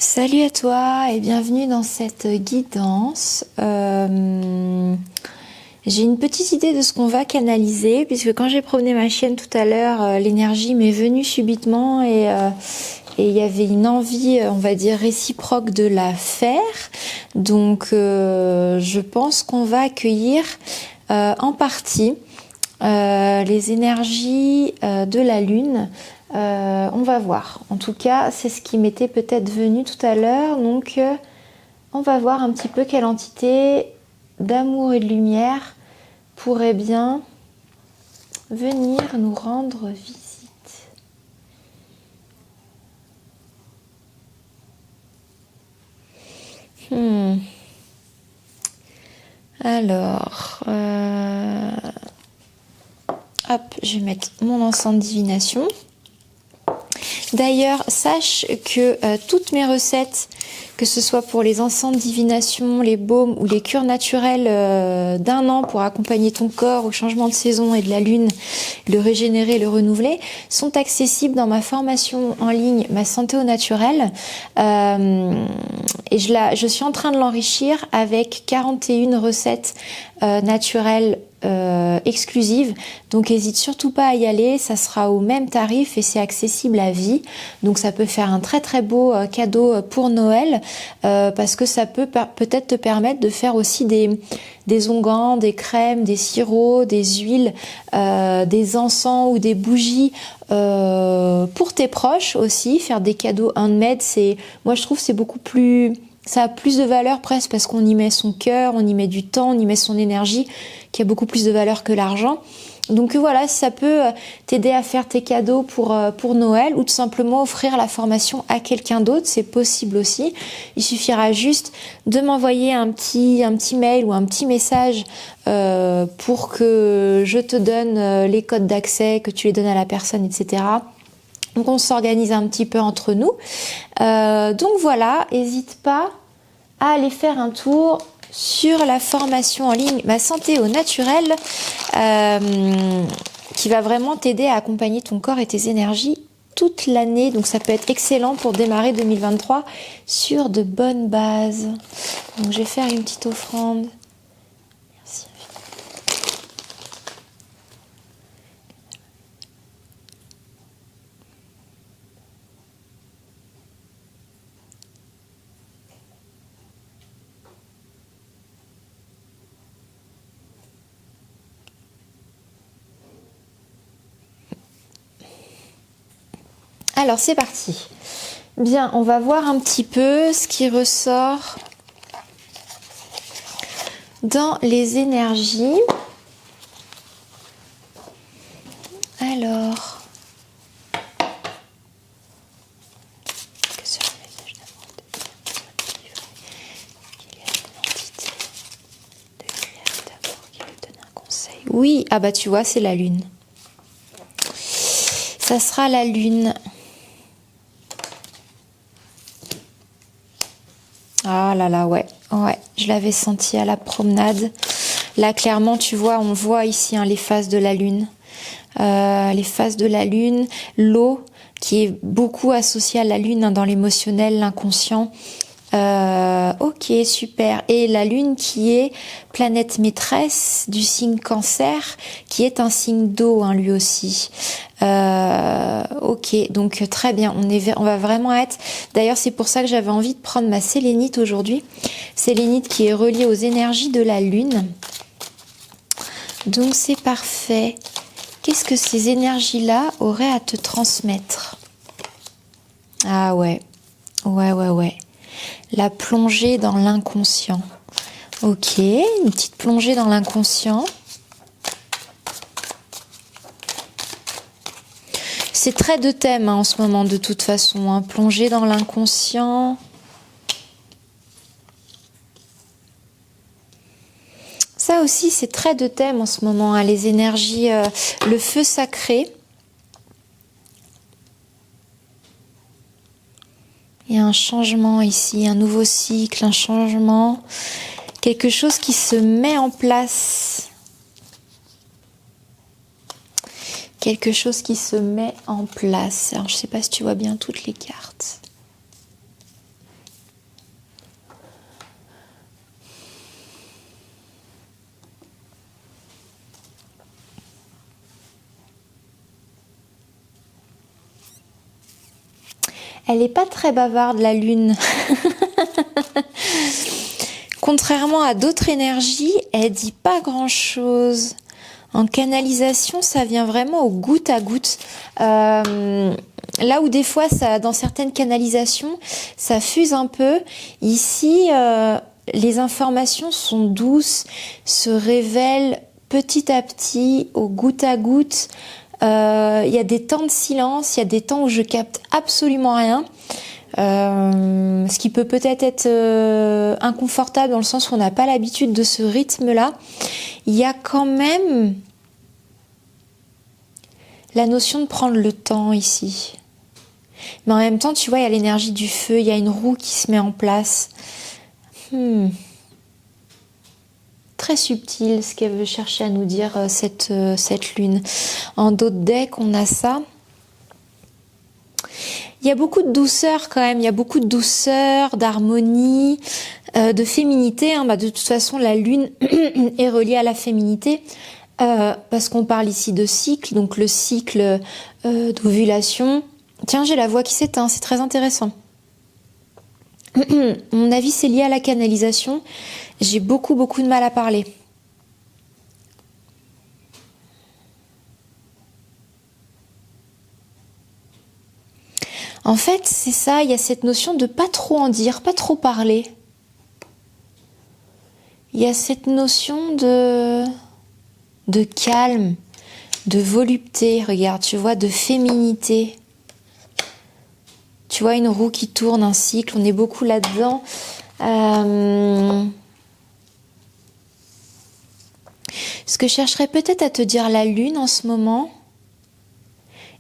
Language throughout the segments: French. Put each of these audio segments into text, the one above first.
Salut à toi et bienvenue dans cette guidance. J'ai une petite idée de ce qu'on va canaliser puisque quand j'ai promené ma chienne tout à l'heure, l'énergie m'est venue subitement et il y avait une envie, on va dire, réciproque de la faire. Donc je pense qu'on va accueillir en partie les énergies de la Lune. On va voir. En tout cas, c'est ce qui m'était peut-être venu tout à l'heure. Donc, on va voir un petit peu quelle entité d'amour et de lumière pourrait bien venir nous rendre visite. Alors, hop, je vais mettre mon encens de divination. D'ailleurs, sache que toutes mes recettes, que ce soit pour les encens de divination, les baumes ou les cures naturelles d'un an pour accompagner ton corps au changement de saison et de la lune, le régénérer, le renouveler, sont accessibles dans ma formation en ligne Ma santé au naturel. Et je suis en train de l'enrichir avec 41 recettes naturelles exclusive, donc n'hésite surtout pas à y aller, ça sera au même tarif et c'est accessible à vie, donc ça peut faire un très très beau cadeau pour Noël parce que ça peut peut-être te permettre de faire aussi des onguents, des crèmes, des sirops, des huiles, des encens ou des bougies pour tes proches aussi, faire des cadeaux handmade, moi je trouve c'est beaucoup plus... Ça a plus de valeur presque parce qu'on y met son cœur, on y met du temps, on y met son énergie, qui a beaucoup plus de valeur que l'argent. Donc voilà, si ça peut t'aider à faire tes cadeaux pour Noël ou tout simplement offrir la formation à quelqu'un d'autre, c'est possible aussi. Il suffira juste de m'envoyer un petit mail ou un petit message pour que je te donne les codes d'accès, que tu les donnes à la personne, etc. Donc on s'organise un petit peu entre nous. Donc voilà, n'hésite pas à aller faire un tour sur la formation en ligne Ma santé au naturel qui va vraiment t'aider à accompagner ton corps et tes énergies toute l'année. Donc ça peut être excellent pour démarrer 2023 sur de bonnes bases. Donc je vais faire une petite offrande. Merci. Alors c'est parti. Bien, on va voir un petit peu ce qui ressort dans les énergies. Alors, que sur le message d'amour de qu'il y a une entité de lumière d'amour qui lui donne un conseil. Oui, ah bah tu vois, c'est la lune. Ça sera la lune. Ah là là, ouais, je l'avais senti à la promenade. Là, clairement, tu vois, on voit ici les phases de la lune. Les phases de la lune, l'eau, qui est beaucoup associée à la lune dans l'émotionnel, l'inconscient. Ok, super. Et la lune qui est planète maîtresse du signe Cancer, qui est un signe d'eau, lui aussi. Ok, donc très bien. On va vraiment être... D'ailleurs, c'est pour ça que j'avais envie de prendre ma sélénite aujourd'hui. Sélénite qui est reliée aux énergies de la lune. Donc c'est parfait. Qu'est-ce que ces énergies-là auraient à te transmettre? Ah ouais. La plongée dans l'inconscient. Ok, une petite plongée dans l'inconscient. C'est très de thème en ce moment de toute façon. Plongée dans l'inconscient. Ça aussi, c'est très de thème en ce moment. Les énergies, le feu sacré. Il y a un changement ici, un nouveau cycle, un changement, quelque chose qui se met en place. Quelque chose qui se met en place. Alors, je ne sais pas si tu vois bien toutes les cartes. Elle n'est pas très bavarde, la lune. Contrairement à d'autres énergies, elle dit pas grand-chose. En canalisation, ça vient vraiment au goutte à goutte. Là où des fois, ça, dans certaines canalisations, ça fuse un peu. Ici, les informations sont douces, se révèlent petit à petit, au goutte à goutte. Il y a des temps de silence, il y a des temps où je capte absolument rien. Ce qui peut peut-être être inconfortable dans le sens où on n'a pas l'habitude de ce rythme-là. Il y a quand même la notion de prendre le temps ici. Mais en même temps, tu vois, il y a l'énergie du feu, il y a une roue qui se met en place. Très subtil ce qu'elle veut chercher à nous dire, cette lune. En d'autres decks, on a ça. Il y a beaucoup de douceur quand même, il y a beaucoup de douceur, d'harmonie, de féminité. De toute façon, la lune est reliée à la féminité. Parce qu'on parle ici de cycle, donc le cycle d'ovulation. Tiens, j'ai la voix qui s'éteint, c'est très intéressant. Mon avis, c'est lié à la canalisation. J'ai beaucoup de mal à parler. En fait, c'est ça, il y a cette notion de pas trop en dire, pas trop parler. Il y a cette notion de calme, de volupté, regarde, tu vois, de féminité. Tu vois, une roue qui tourne, un cycle, on est beaucoup là-dedans. Ce que je chercherais peut-être à te dire la lune en ce moment,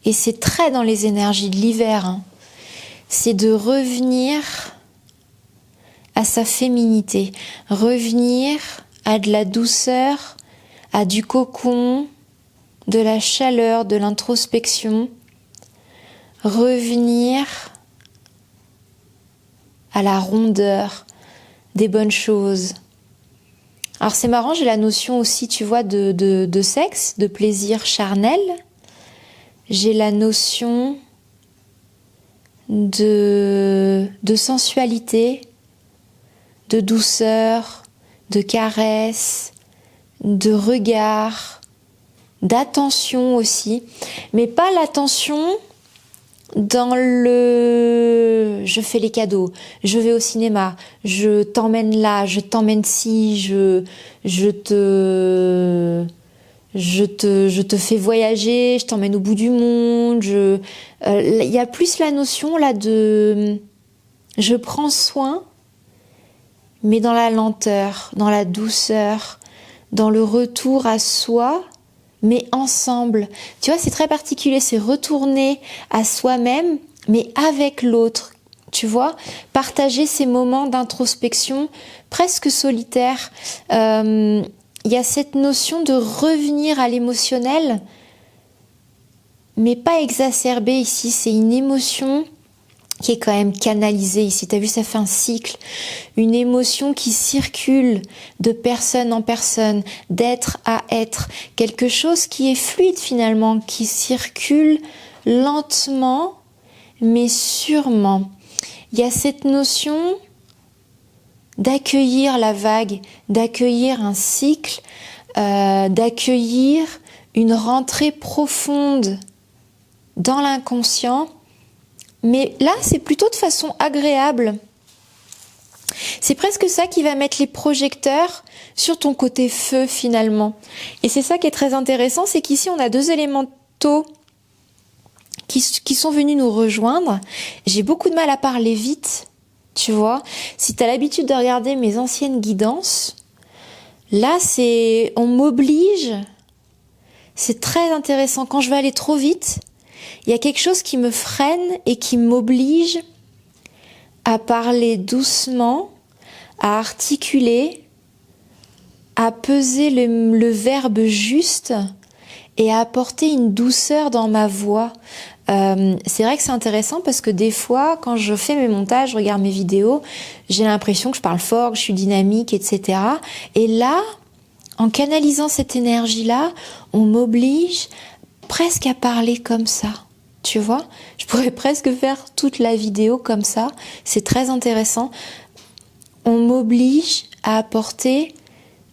et c'est très dans les énergies de l'hiver, c'est de revenir à sa féminité, revenir à de la douceur, à du cocon, de la chaleur, de l'introspection, revenir à la rondeur des bonnes choses. Alors c'est marrant, j'ai la notion aussi, tu vois, de sexe, de plaisir charnel. J'ai la notion de sensualité, de douceur, de caresse, de regard, d'attention aussi. Mais pas l'attention dans le je fais les cadeaux, je vais au cinéma, je t'emmène là, je t'emmène ci, je te fais voyager, je t'emmène au bout du monde. Il y a plus la notion là de je prends soin, mais dans la lenteur, dans la douceur, dans le retour à soi, mais ensemble. Tu vois, c'est très particulier, c'est retourner à soi-même, mais avec l'autre. Tu vois, partager ces moments d'introspection presque solitaires. Il y a cette notion de revenir à l'émotionnel, mais pas exacerbée ici. C'est une émotion qui est quand même canalisée ici. T'as vu, ça fait un cycle. Une émotion qui circule de personne en personne, d'être à être. Quelque chose qui est fluide finalement, qui circule lentement, mais sûrement. Il y a cette notion d'accueillir la vague, d'accueillir un cycle, d'accueillir une rentrée profonde dans l'inconscient. Mais là, c'est plutôt de façon agréable. C'est presque ça qui va mettre les projecteurs sur ton côté feu finalement. Et c'est ça qui est très intéressant, c'est qu'ici on a deux élémentaux qui sont venus nous rejoindre. J'ai beaucoup de mal à parler vite, tu vois. Si tu as l'habitude de regarder mes anciennes guidances, là on m'oblige. C'est très intéressant. Quand je vais aller trop vite, il y a quelque chose qui me freine et qui m'oblige à parler doucement, à articuler, à peser le verbe juste et à apporter une douceur dans ma voix. C'est vrai que c'est intéressant parce que des fois, quand je fais mes montages, je regarde mes vidéos, j'ai l'impression que je parle fort, que je suis dynamique, etc. Et là, en canalisant cette énergie-là, on m'oblige presque à parler comme ça. tu vois. Je pourrais presque faire toute la vidéo comme ça, c'est très intéressant. On m'oblige à apporter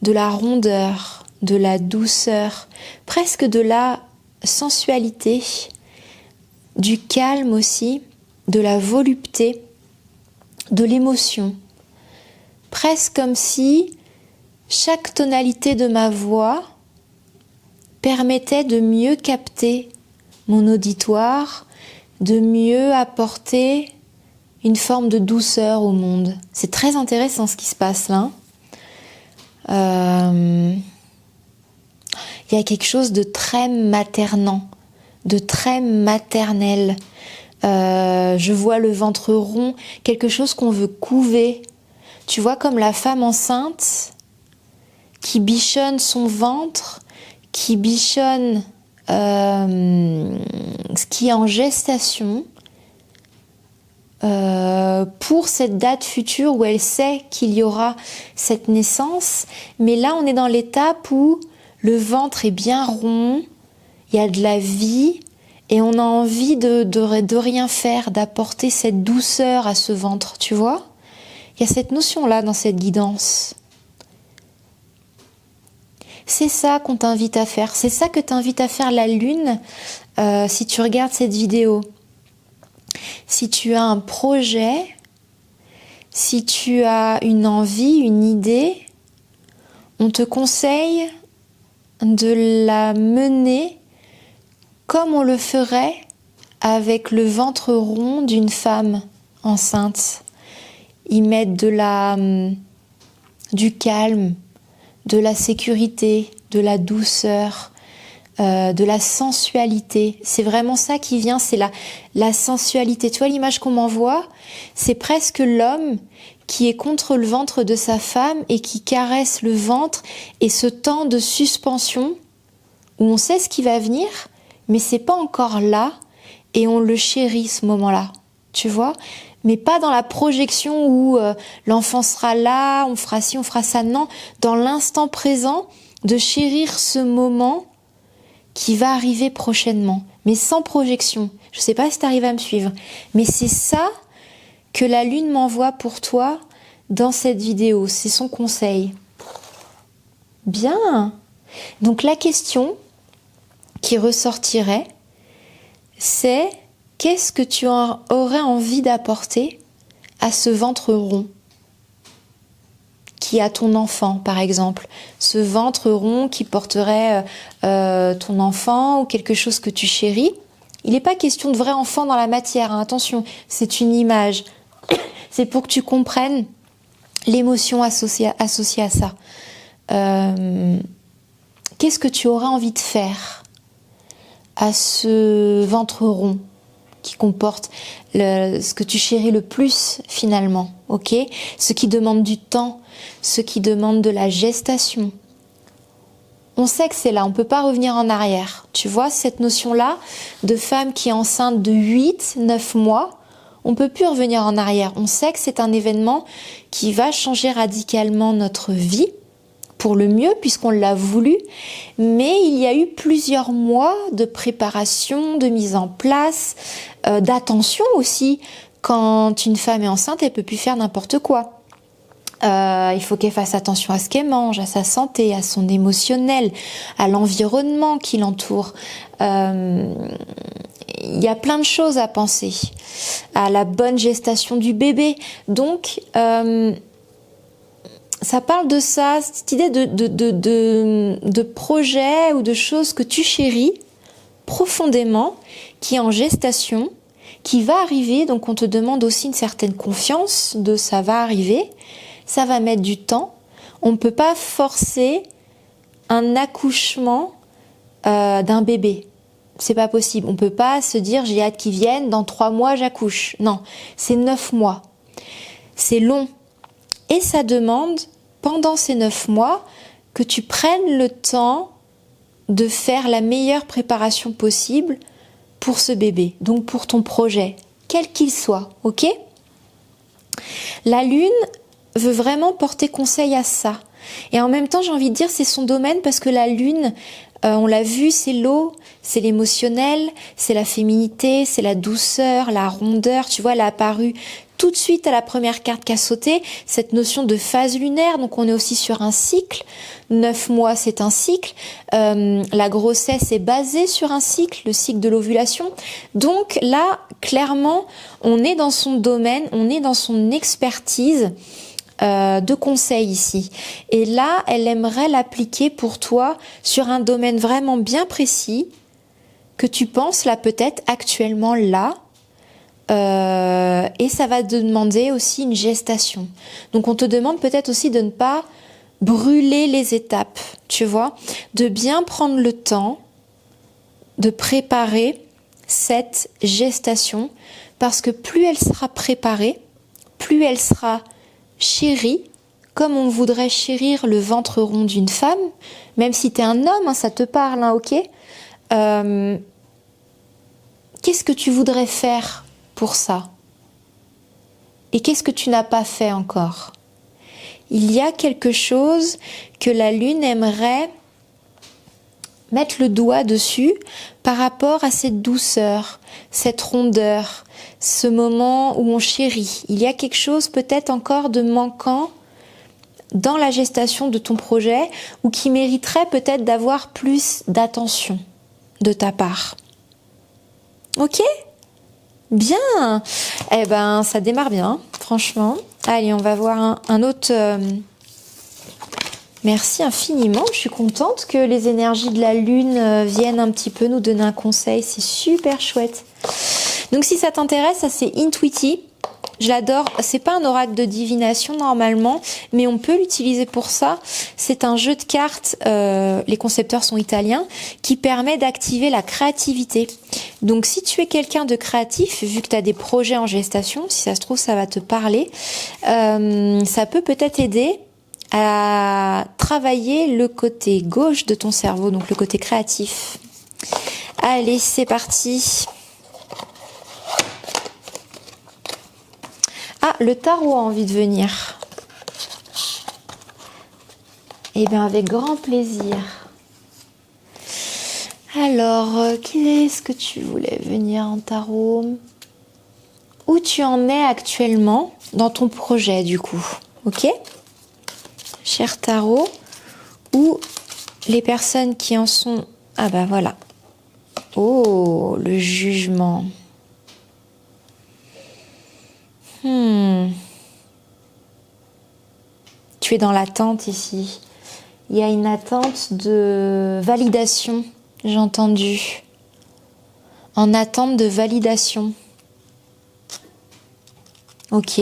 de la rondeur, de la douceur, presque de la sensualité, du calme aussi, de la volupté, de l'émotion. Presque comme si chaque tonalité de ma voix permettait de mieux capter mon auditoire, de mieux apporter une forme de douceur au monde. C'est très intéressant ce qui se passe là. Il y a quelque chose de très maternant, de très maternel. Je vois le ventre rond, quelque chose qu'on veut couver. Tu vois, comme la femme enceinte qui bichonne son ventre, qui bichonne ce qui est en gestation pour cette date future où elle sait qu'il y aura cette naissance. Mais là, on est dans l'étape où le ventre est bien rond, il y a de la vie et on a envie de rien faire, d'apporter cette douceur à ce ventre, tu vois ? Il y a cette notion-là dans cette guidance. C'est ça qu'on t'invite à faire. C'est ça que t'invite à faire la lune si tu regardes cette vidéo. Si tu as un projet, si tu as une envie, une idée, on te conseille de la mener comme on le ferait avec le ventre rond d'une femme enceinte. Y mettre du calme, de la sécurité, de la douceur, de la sensualité. C'est vraiment ça qui vient, c'est la sensualité. Tu vois l'image qu'on m'envoie ? C'est presque l'homme qui est contre le ventre de sa femme et qui caresse le ventre et ce temps de suspension où on sait ce qui va venir, mais c'est pas encore là et on le chérit ce moment-là. Tu vois ? Mais pas dans la projection où l'enfant sera là, on fera ci, on fera ça. Non, dans l'instant présent, de chérir ce moment qui va arriver prochainement, mais sans projection. Je ne sais pas si tu arrives à me suivre, mais c'est ça que la lune m'envoie pour toi dans cette vidéo. C'est son conseil. Bien. Donc la question qui ressortirait, c'est: qu'est-ce que tu aurais envie d'apporter à ce ventre rond qui a ton enfant, par exemple? Ce ventre rond qui porterait ton enfant ou quelque chose que tu chéris. Il n'est pas question de vrai enfant dans la matière, hein, attention, c'est une image. C'est pour que tu comprennes l'émotion associée à ça. Qu'est-ce que tu aurais envie de faire à ce ventre rond qui comporte ce que tu chéris le plus finalement, ok ? Ce qui demande du temps, ce qui demande de la gestation. On sait que c'est là, on ne peut pas revenir en arrière. Tu vois, cette notion-là de femme qui est enceinte de 8, 9 mois, on ne peut plus revenir en arrière. On sait que c'est un événement qui va changer radicalement notre vie, pour le mieux, puisqu'on l'a voulu, mais il y a eu plusieurs mois de préparation, de mise en place, d'attention aussi. Quand une femme est enceinte, elle peut plus faire n'importe quoi. Il faut qu'elle fasse attention à ce qu'elle mange, à sa santé, à son émotionnel, à l'environnement qui l'entoure. Il y a plein de choses à penser, à la bonne gestation du bébé. Donc, ça parle de ça, cette idée de projet ou de choses que tu chéris profondément, qui est en gestation, qui va arriver. Donc on te demande aussi une certaine confiance de ça va arriver, ça va mettre du temps. On ne peut pas forcer un accouchement d'un bébé. C'est pas possible. On peut pas se dire j'ai hâte qu'il vienne, dans 3 mois j'accouche. Non, c'est 9 mois. C'est long. Et ça demande, pendant ces 9 mois, que tu prennes le temps de faire la meilleure préparation possible pour ce bébé, donc pour ton projet, quel qu'il soit, ok ? La lune veut vraiment porter conseil à ça. Et en même temps, j'ai envie de dire, c'est son domaine parce que la lune On l'a vu, c'est l'eau, c'est l'émotionnel, c'est la féminité, c'est la douceur, la rondeur. Tu vois, elle a apparu tout de suite à la première carte qui a sauté, cette notion de phase lunaire. Donc on est aussi sur un cycle. 9 mois, c'est un cycle. La grossesse est basée sur un cycle, le cycle de l'ovulation. Donc là, clairement, on est dans son domaine, on est dans son expertise de conseil ici. Et là, elle aimerait l'appliquer pour toi sur un domaine vraiment bien précis que tu penses là peut-être actuellement là. Et ça va te demander aussi une gestation. Donc on te demande peut-être aussi de ne pas brûler les étapes, tu vois, de bien prendre le temps de préparer cette gestation, parce que plus elle sera préparée, plus elle sera chérie, comme on voudrait chérir le ventre rond d'une femme, même si tu es un homme, hein, ça te parle, hein, ok. Qu'est-ce que tu voudrais faire pour ça? Et qu'est-ce que tu n'as pas fait encore? Il y a quelque chose que la Lune aimerait mettre le doigt dessus par rapport à cette douceur, cette rondeur, ce moment où on chérit. Il y a quelque chose peut-être encore de manquant dans la gestation de ton projet ou qui mériterait peut-être d'avoir plus d'attention de ta part. Ok ? Bien. Eh ben, ça démarre bien, franchement. Allez, on va voir un autre... Merci infiniment. Je suis contente que les énergies de la Lune viennent un petit peu nous donner un conseil. C'est super chouette. Donc, si ça t'intéresse, ça c'est Intuiti. Je l'adore. C'est pas un oracle de divination normalement, mais on peut l'utiliser pour ça. C'est un jeu de cartes, les concepteurs sont italiens, qui permet d'activer la créativité. Donc si tu es quelqu'un de créatif, vu que tu as des projets en gestation, si ça se trouve ça va te parler, ça peut peut-être aider à travailler le côté gauche de ton cerveau, donc le côté créatif. Allez, c'est parti. Ah, le tarot a envie de venir. Eh bien, avec grand plaisir. Alors, qu'est-ce que tu voulais venir en tarot? Où tu en es actuellement dans ton projet, du coup? Ok? Cher tarot, ou les personnes qui en sont... Ah bah voilà. Oh, le jugement. Tu es dans l'attente ici. Il y a une attente de validation, j'ai entendu. En attente de validation. Ok.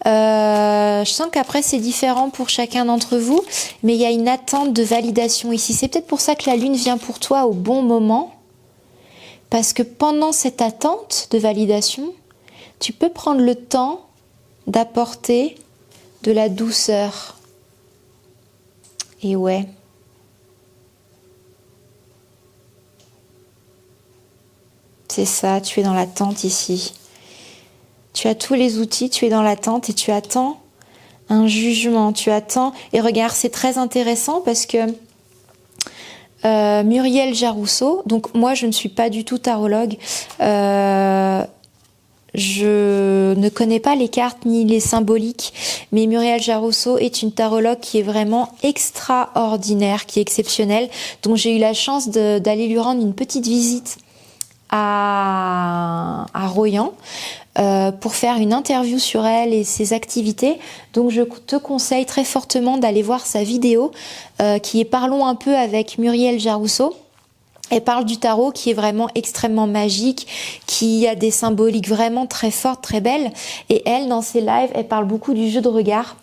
Je sens qu'après c'est différent pour chacun d'entre vous, mais il y a une attente de validation ici. C'est peut-être pour ça que la Lune vient pour toi au bon moment, parce que pendant cette attente de validation, tu peux prendre le temps d'apporter de la douceur. Et ouais. C'est ça, tu es dans l'attente ici. Tu as tous les outils, tu es dans l'attente et tu attends un jugement. Tu attends. Et regarde, c'est très intéressant parce que Muriel Jarousseau, donc moi je ne suis pas du tout tarologue, je ne connais pas les cartes ni les symboliques, mais Muriel Jarousseau est une tarologue qui est vraiment extraordinaire, qui est exceptionnelle. Donc j'ai eu la chance d'aller lui rendre une petite visite à Royan pour faire une interview sur elle et ses activités. Donc je te conseille très fortement d'aller voir sa vidéo qui est Parlons un peu avec Muriel Jarousseau. Elle parle du tarot qui est vraiment extrêmement magique, qui a des symboliques vraiment très fortes, très belles. Et elle, dans ses lives, elle parle beaucoup du jeu de regard.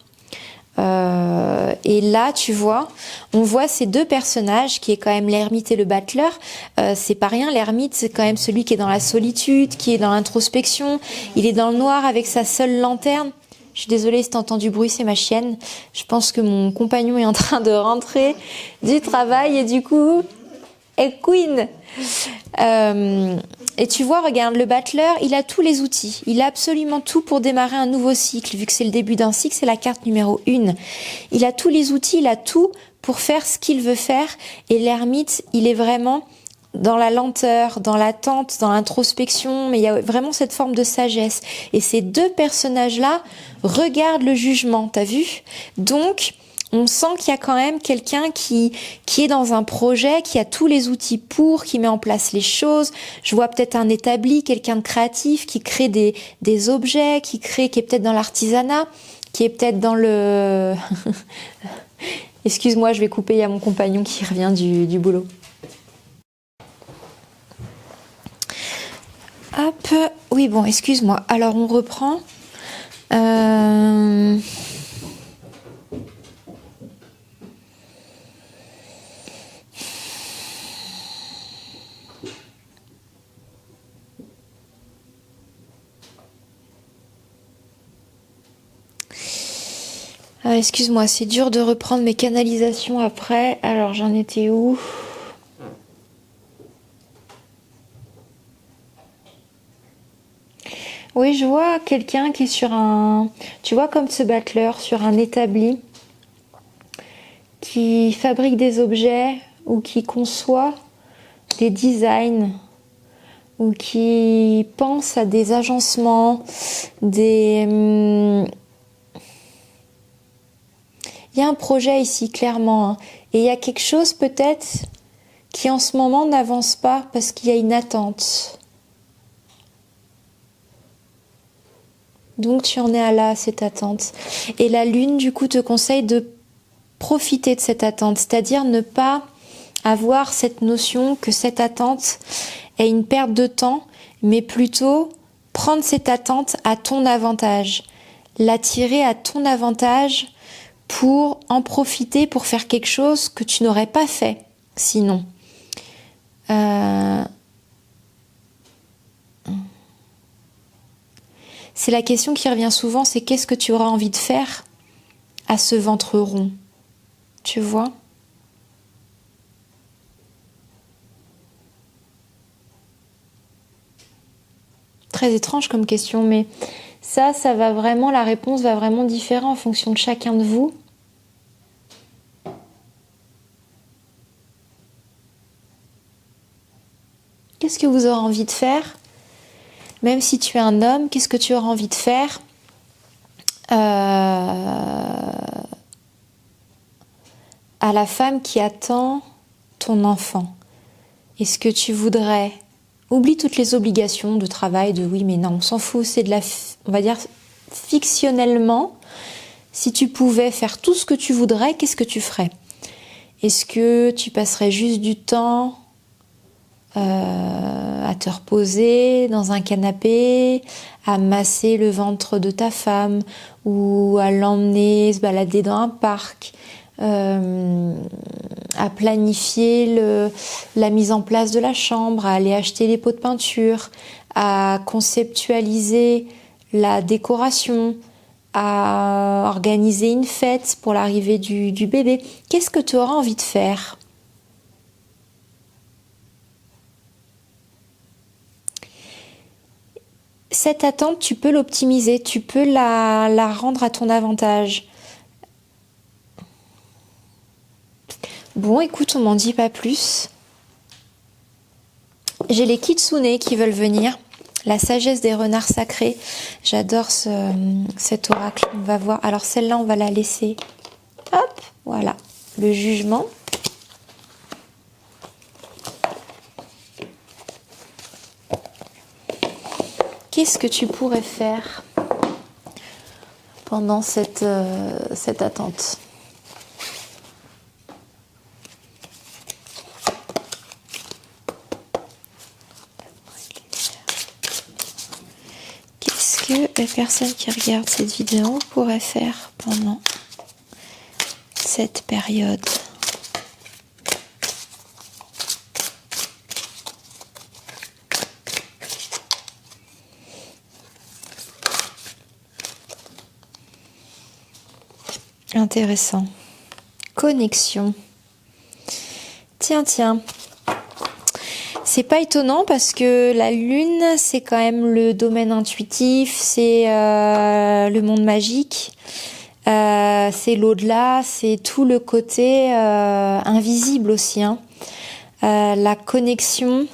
Et là, tu vois, on voit ces deux personnages qui est quand même l'ermite et le battleur. C'est pas rien, l'ermite, c'est quand même celui qui est dans la solitude, qui est dans l'introspection. Il est dans le noir avec sa seule lanterne. Je suis désolée si t'entends du bruit, c'est ma chienne. Je pense que mon compagnon est en train de rentrer du travail et du coup... Et Queen. Et tu vois, regarde, le battleur, il a tous les outils. Il a absolument tout pour démarrer un nouveau cycle. Vu que c'est le début d'un cycle, c'est la carte numéro 1. Il a tous les outils, il a tout pour faire ce qu'il veut faire. Et l'ermite, il est vraiment dans la lenteur, dans l'attente, dans l'introspection. Mais il y a vraiment cette forme de sagesse. Et ces deux personnages-là regardent le jugement, t'as vu? Donc, on sent qu'il y a quand même quelqu'un qui est dans un projet, qui a tous les outils pour, qui met en place les choses. Je vois peut-être un établi, quelqu'un de créatif, qui crée des objets, qui est peut-être dans l'artisanat, qui est peut-être dans le... Excuse-moi, je vais couper, il y a mon compagnon qui revient du boulot. Hop, oui bon, excuse-moi. Alors on reprend. Excuse-moi, c'est dur de reprendre mes canalisations après. Alors j'en étais où? Oui, je vois quelqu'un qui est sur un... Tu vois, comme ce battleur, sur un établi, qui fabrique des objets ou qui conçoit des designs ou qui pense à des agencements, des... Il y a un projet ici, clairement, hein. Et il y a quelque chose peut-être qui en ce moment n'avance pas parce qu'il y a une attente. Donc tu en es à là, cette attente. Et la lune, du coup, te conseille de profiter de cette attente, c'est-à-dire ne pas avoir cette notion que cette attente est une perte de temps, mais plutôt prendre cette attente à ton avantage, la tirer à ton avantage pour en profiter, pour faire quelque chose que tu n'aurais pas fait sinon. C'est la question qui revient souvent, c'est qu'est-ce que tu auras envie de faire à ce ventre rond, tu vois ? Très étrange comme question, mais ça va vraiment, la réponse va vraiment différer en fonction de chacun de vous. Qu'est-ce que vous aurez envie de faire ? Même si tu es un homme, qu'est-ce que tu auras envie de faire à la femme qui attend ton enfant? Est-ce que tu voudrais... Oublie toutes les obligations de travail, de oui mais non, on s'en fout, c'est de la... On va dire fictionnellement, si tu pouvais faire tout ce que tu voudrais, qu'est-ce que tu ferais? Est-ce que tu passerais juste du temps à te reposer dans un canapé, à masser le ventre de ta femme ou à l'emmener se balader dans un parc, à planifier la mise en place de la chambre, à aller acheter les pots de peinture, à conceptualiser la décoration, à organiser une fête pour l'arrivée du bébé. Qu'est-ce que tu auras envie de faire ? Cette attente, tu peux l'optimiser, tu peux la rendre à ton avantage. Bon, écoute, on m'en dit pas plus. J'ai les kitsune qui veulent venir. La sagesse des renards sacrés. J'adore cet oracle. On va voir. Alors celle-là, on va la laisser. Hop, voilà. Le jugement. Qu'est-ce que tu pourrais faire pendant cette attente ? Qu'est-ce que les personnes qui regardent cette vidéo pourraient faire pendant cette période ? Intéressant. Connexion. Tiens. C'est pas étonnant parce que la lune, c'est quand même le domaine intuitif, c'est le monde magique, c'est l'au-delà, c'est tout le côté invisible aussi, hein. La connexion,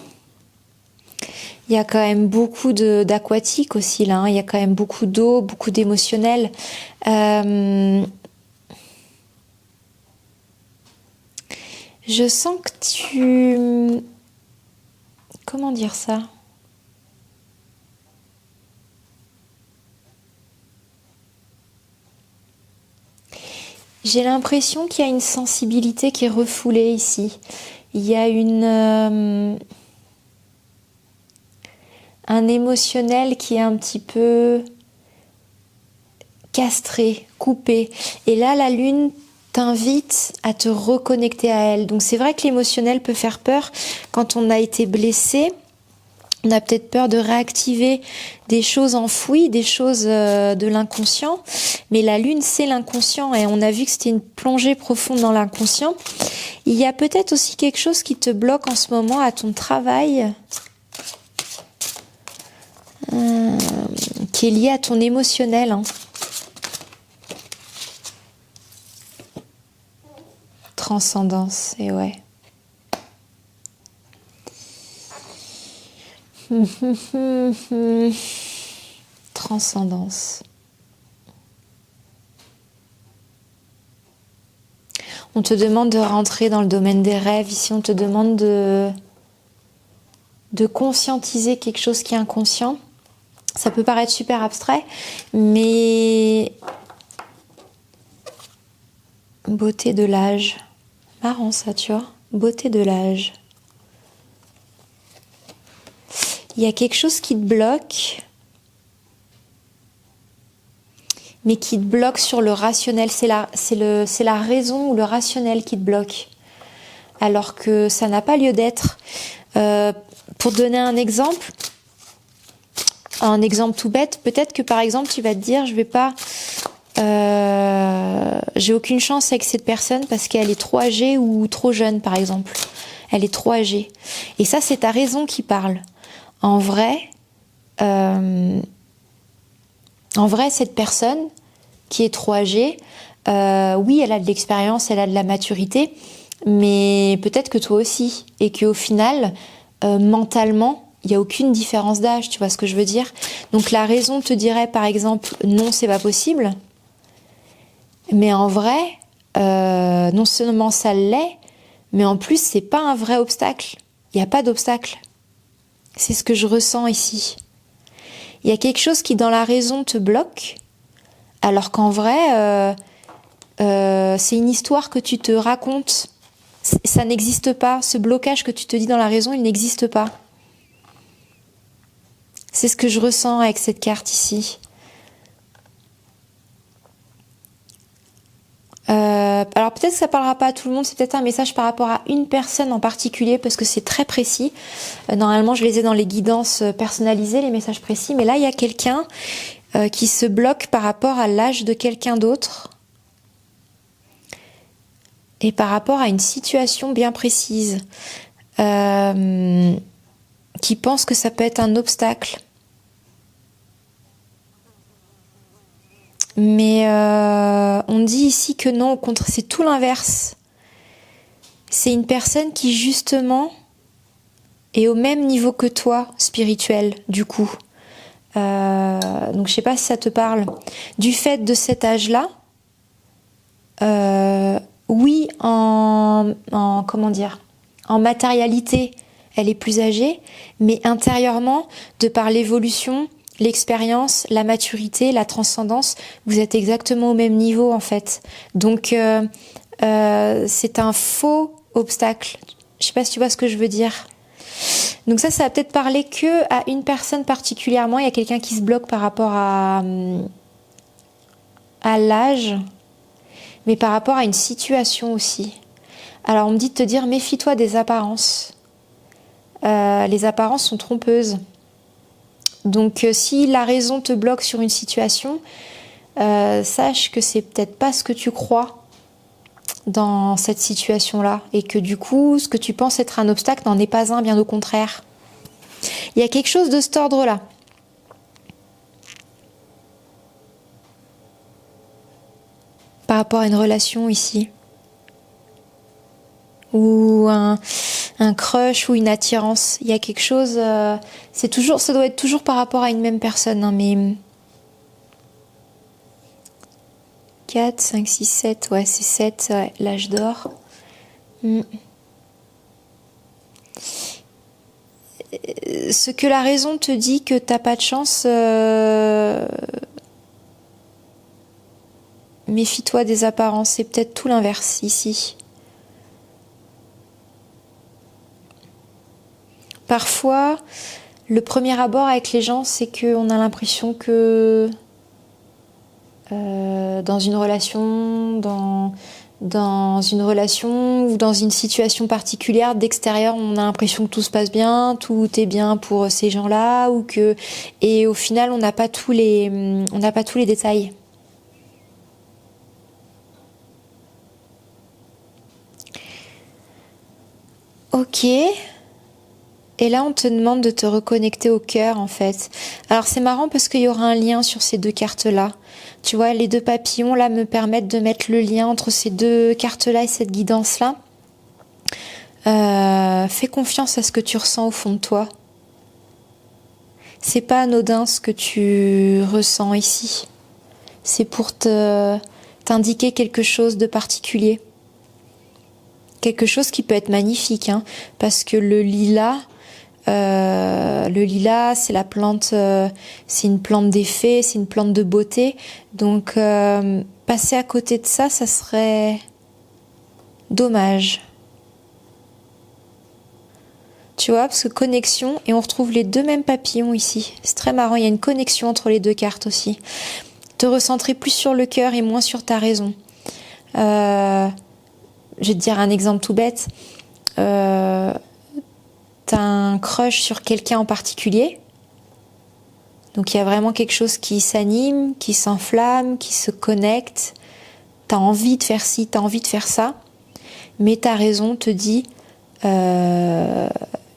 il y a quand même beaucoup d'aquatique aussi là, hein. Il y a quand même beaucoup d'eau, beaucoup d'émotionnel. Je sens que tu... Comment dire ça? J'ai l'impression qu'il y a une sensibilité qui est refoulée ici. Il y a un émotionnel qui est un petit peu castré, coupé. Et là, la lune t'invite à te reconnecter à elle. Donc c'est vrai que l'émotionnel peut faire peur quand on a été blessé. On a peut-être peur de réactiver des choses enfouies, des choses de l'inconscient. Mais la lune, c'est l'inconscient. Et on a vu que c'était une plongée profonde dans l'inconscient. Il y a peut-être aussi quelque chose qui te bloque en ce moment à ton travail, qui est lié à ton émotionnel, hein. Transcendance, et ouais. Transcendance. On te demande de rentrer dans le domaine des rêves. Ici, on te demande de conscientiser quelque chose qui est inconscient. Ça peut paraître super abstrait, mais beauté de l'âge. Marrant ça, tu vois. Beauté de l'âge. Il y a quelque chose qui te bloque, mais qui te bloque sur le rationnel. C'est la raison ou le rationnel qui te bloque, alors que ça n'a pas lieu d'être. Pour donner un exemple tout bête, peut-être que par exemple tu vas te dire, je vais pas, j'ai aucune chance avec cette personne parce qu'elle est trop âgée ou trop jeune, par exemple. Elle est trop âgée. Et ça, c'est ta raison qui parle. En vrai, cette personne qui est trop âgée, oui, elle a de l'expérience, elle a de la maturité, mais peut-être que toi aussi, et qu'au final, mentalement, il n'y a aucune différence d'âge, tu vois ce que je veux dire? Donc la raison te dirait, par exemple, non, c'est pas possible, mais en vrai, non seulement ça l'est, mais en plus, c'est pas un vrai obstacle. Il n'y a pas d'obstacle. C'est ce que je ressens ici. Il y a quelque chose qui, dans la raison, te bloque, alors qu'en vrai, c'est une histoire que tu te racontes. Ça n'existe pas. Ce blocage que tu te dis dans la raison, il n'existe pas. C'est ce que je ressens avec cette carte ici. Alors peut-être que ça parlera pas à tout le monde, c'est peut-être un message par rapport à une personne en particulier parce que c'est très précis. Normalement, je les ai dans les guidances personnalisées, les messages précis, mais là, il y a quelqu'un qui se bloque par rapport à l'âge de quelqu'un d'autre et par rapport à une situation bien précise, qui pense que ça peut être un obstacle. Mais on dit ici que non, au contraire, c'est tout l'inverse. C'est une personne qui justement est au même niveau que toi, spirituel, du coup. Donc je sais pas si ça te parle. Du fait de cet âge-là, oui, comment dire, en matérialité, elle est plus âgée, mais intérieurement, de par l'évolution, l'expérience, la maturité, la transcendance, vous êtes exactement au même niveau en fait. Donc c'est un faux obstacle. Je sais pas si tu vois ce que je veux dire. Donc ça va peut-être parler que à une personne particulièrement. Il y a quelqu'un qui se bloque par rapport à l'âge, mais par rapport à une situation aussi. Alors on me dit de te dire, méfie-toi des apparences. Les apparences sont trompeuses. Donc si la raison te bloque sur une situation, sache que c'est peut-être pas ce que tu crois. dans cette situation-là et que du coup, ce que tu penses être un obstacle n'en est pas un, bien au contraire. Il y a quelque chose de cet ordre-là. Par rapport à une relation ici. Ou un crush ou une attirance. Il y a quelque chose... c'est toujours, ça doit être toujours par rapport à une même personne. Hein, mais 4, 5, 6, 7. Ouais, c'est 7. Ouais, l'âge d'or. Ce que la raison te dit que t'as pas de chance... méfie-toi des apparences. C'est peut-être tout l'inverse ici. Parfois, le premier abord avec les gens, c'est qu'on a l'impression que dans une relation, dans une relation ou dans une situation particulière d'extérieur, on a l'impression que tout se passe bien, tout est bien pour ces gens-là, ou que, et au final, on n'a pas tous les détails. Ok. Et là, on te demande de te reconnecter au cœur, en fait. Alors, c'est marrant parce qu'il y aura un lien sur ces deux cartes-là. Tu vois, les deux papillons, là, me permettent de mettre le lien entre ces deux cartes-là et cette guidance-là. Fais confiance à ce que tu ressens au fond de toi. C'est pas anodin ce que tu ressens ici. C'est pour t'indiquer quelque chose de particulier. Quelque chose qui peut être magnifique, hein, parce que le lilas, c'est la plante, c'est une plante d'effet, c'est une plante de beauté. Donc, passer à côté de ça, ça serait dommage. Tu vois, parce que connexion, et on retrouve les deux mêmes papillons ici. C'est très marrant, il y a une connexion entre les deux cartes aussi. Te recentrer plus sur le cœur et moins sur ta raison. Je vais te dire un exemple tout bête. T'as un crush sur quelqu'un en particulier. Donc il y a vraiment quelque chose qui s'anime, qui s'enflamme, qui se connecte. T'as envie de faire ci, t'as envie de faire ça. Mais ta raison te dit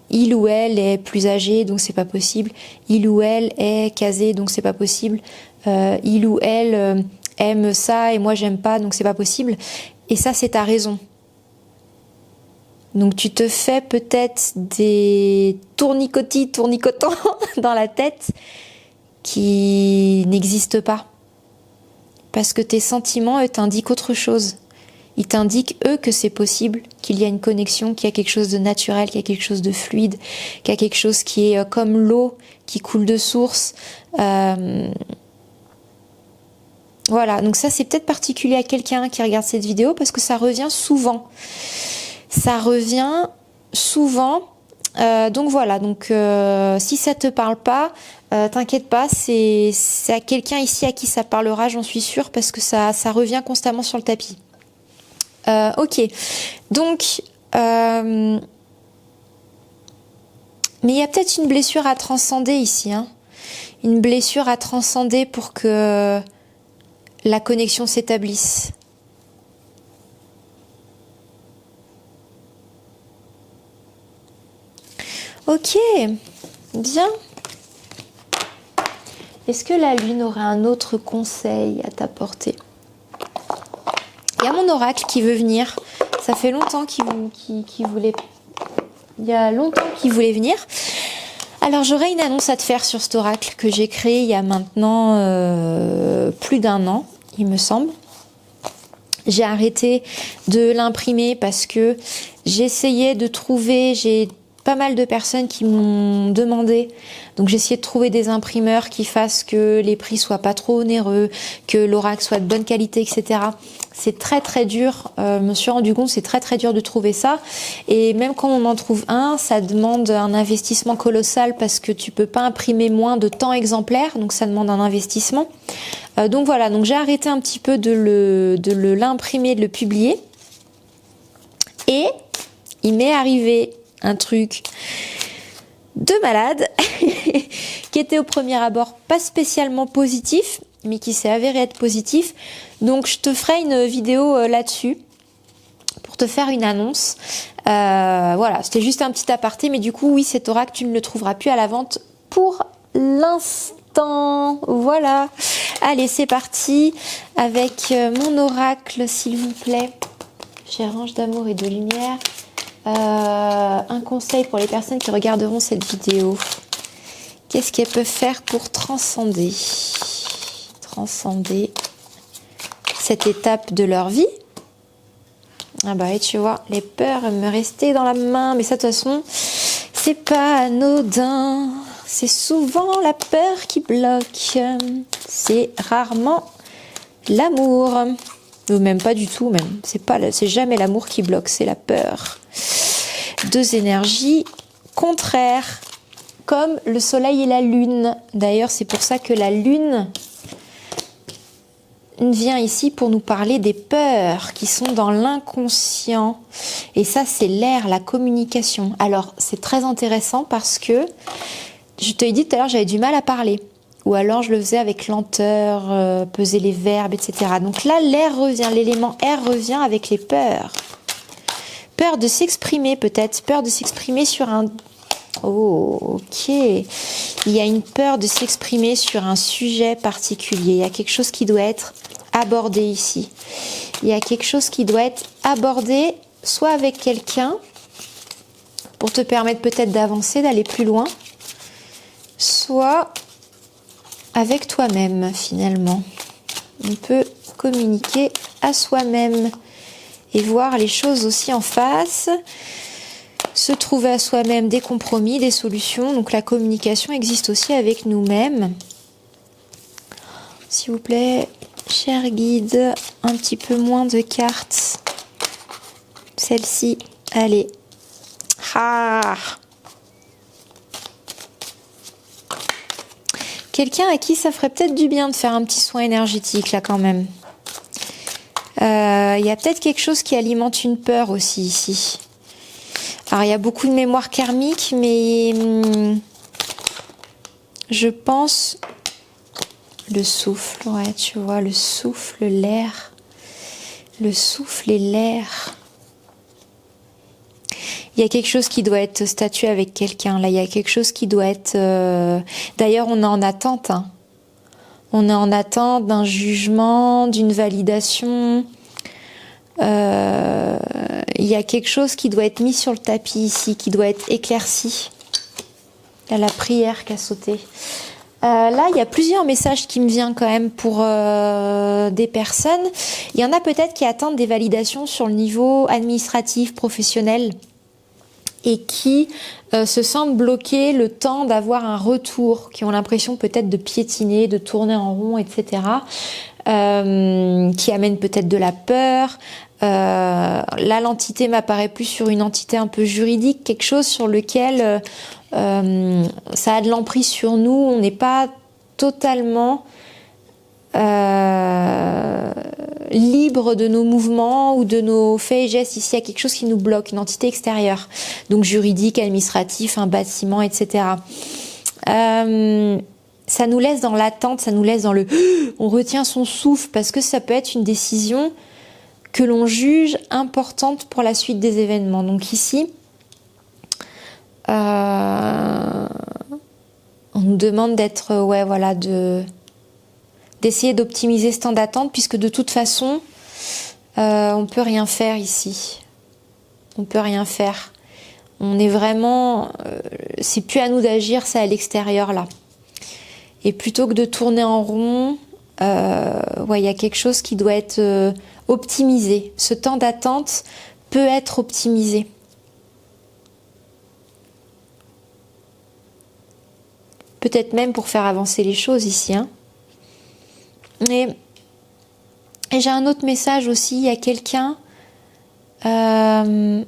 il ou elle est plus âgé, donc c'est pas possible. Il ou elle est casé, donc c'est pas possible. Il ou elle aime ça et moi j'aime pas, donc c'est pas possible. Et ça, c'est ta raison. Donc tu te fais peut-être des tournicotants dans la tête qui n'existent pas. Parce que tes sentiments, eux, t'indiquent autre chose. Ils t'indiquent, eux, que c'est possible, qu'il y a une connexion, qu'il y a quelque chose de naturel, qu'il y a quelque chose de fluide, qu'il y a quelque chose qui est comme l'eau qui coule de source. Voilà, donc ça c'est peut-être particulier à quelqu'un qui regarde cette vidéo parce que ça revient souvent. Ça revient souvent. Donc voilà, donc si ça te parle pas, t'inquiète pas, c'est à quelqu'un ici à qui ça parlera, j'en suis sûre, parce que ça revient constamment sur le tapis. Ok, donc mais il y a peut-être une blessure à transcender ici, hein. Une blessure à transcender pour que la connexion s'établisse. Ok, bien. Est-ce que la lune aurait un autre conseil à t'apporter? Il y a mon oracle qui veut venir. Ça fait longtemps qu'il voulait... Il y a longtemps qu'il voulait venir. Alors j'aurais une annonce à te faire sur cet oracle que j'ai créé il y a maintenant plus d'1 an, il me semble. J'ai arrêté de l'imprimer parce que j'essayais de trouver... J'ai pas mal de personnes qui m'ont demandé, donc j'ai essayé de trouver des imprimeurs qui fassent que les prix soient pas trop onéreux, que l'oracle soit de bonne qualité, etc. C'est très très dur, je me suis rendu compte, c'est très très dur de trouver ça, et même quand on en trouve un, ça demande un investissement colossal parce que tu peux pas imprimer moins de temps exemplaires, donc ça demande un investissement. Donc voilà, donc j'ai arrêté un petit peu de l'imprimer, de le publier, et il m'est arrivé un truc de malade qui était au premier abord pas spécialement positif mais qui s'est avéré être positif, donc je te ferai une vidéo là-dessus pour te faire une annonce. Voilà, c'était juste un petit aparté, mais du coup, oui, cet oracle, tu ne le trouveras plus à la vente pour l'instant. Voilà. Allez, c'est parti avec mon oracle, s'il vous plaît. Chers anges d'amour et de lumière, un conseil pour les personnes qui regarderont cette vidéo. Qu'est-ce qu'elles peuvent faire pour transcender cette étape de leur vie? Ah bah et tu vois, les peurs me restaient dans la main, mais ça de toute façon, c'est pas anodin. C'est souvent la peur qui bloque. C'est rarement l'amour. Ou même pas du tout, même. C'est jamais l'amour qui bloque, c'est la peur. Deux énergies contraires, comme le soleil et la lune. D'ailleurs, c'est pour ça que la lune vient ici pour nous parler des peurs qui sont dans l'inconscient. Et ça, c'est l'air, la communication. Alors, c'est très intéressant parce que, je te l'ai dit tout à l'heure, j'avais du mal à parler. Ou alors, je le faisais avec lenteur, peser les verbes, etc. Donc là, l'air revient, l'élément air revient avec les peurs. Peur de s'exprimer peut-être, peur de s'exprimer sur un... Oh, ok. Il y a une peur de s'exprimer sur un sujet particulier. Il y a quelque chose qui doit être abordé ici. Il y a quelque chose qui doit être abordé soit avec quelqu'un pour te permettre peut-être d'avancer, d'aller plus loin, soit avec toi-même finalement. On peut communiquer à soi-même et voir les choses aussi en face, se trouver à soi-même des compromis, des solutions. Donc la communication existe aussi avec nous-mêmes. S'il vous plaît, cher guide, un petit peu moins de cartes. Celle-ci, allez. Ah! Quelqu'un à qui ça ferait peut-être du bien de faire un petit soin énergétique là quand même. Il y a peut-être quelque chose qui alimente une peur aussi ici. Alors il y a beaucoup de mémoire karmique, mais je pense le souffle, ouais, tu vois, le souffle, l'air, le souffle et l'air. Il y a quelque chose qui doit être statué avec quelqu'un. Là, il y a quelque chose qui doit être... D'ailleurs, on est en attente. Hein. On est en attente d'un jugement, d'une validation. Il y a quelque chose qui doit être mis sur le tapis ici, qui doit être éclairci. Là, la prière qui a sauté. Là, il y a plusieurs messages qui me viennent quand même pour des personnes. Il y en a peut-être qui attendent des validations sur le niveau administratif, professionnel, et qui se sentent bloqués le temps d'avoir un retour, qui ont l'impression peut-être de piétiner, de tourner en rond, etc. Qui amènent peut-être de la peur. Là, l'entité m'apparaît plus sur une entité un peu juridique, quelque chose sur lequel ça a de l'emprise sur nous. On n'est pas totalement libre de nos mouvements ou de nos faits et gestes. Ici, il y a quelque chose qui nous bloque, une entité extérieure, donc juridique, administratif, un bâtiment, etc. Ça nous laisse dans l'attente, ça nous laisse dans le on retient son souffle, parce que ça peut être une décision que l'on juge importante pour la suite des événements. Donc ici, on nous demande d'être, ouais, voilà, d'essayer d'optimiser ce temps d'attente, puisque de toute façon, on peut rien faire ici. On peut rien faire. On est vraiment... c'est plus à nous d'agir, c'est à l'extérieur, là. Et plutôt que de tourner en rond, ouais, il y a quelque chose qui doit être optimisé. Ce temps d'attente peut être optimisé. Peut-être même pour faire avancer les choses ici, hein. Et j'ai un autre message aussi. Il y a quelqu'un, il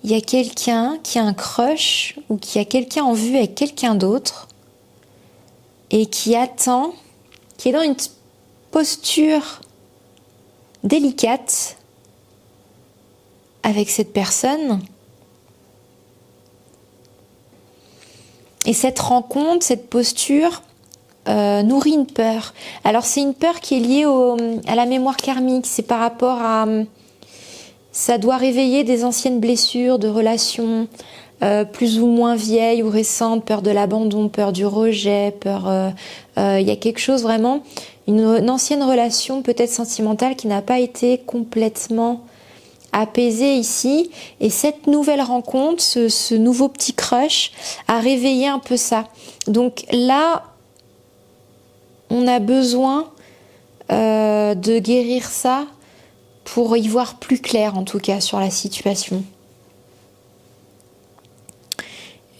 y a quelqu'un qui a un crush ou qui a quelqu'un en vue avec quelqu'un d'autre et qui attend, qui est dans une posture délicate avec cette personne. Et cette rencontre, cette posture nourrit une peur. Alors c'est une peur qui est liée à la mémoire karmique, c'est par rapport à... Ça doit réveiller des anciennes blessures de relations plus ou moins vieilles ou récentes, peur de l'abandon, peur du rejet, peur... Il y a quelque chose vraiment, une ancienne relation peut-être sentimentale qui n'a pas été complètement apaisée ici. Et cette nouvelle rencontre, ce nouveau petit crush a réveillé un peu ça. Donc là, on a besoin de guérir ça pour y voir plus clair, en tout cas, sur la situation.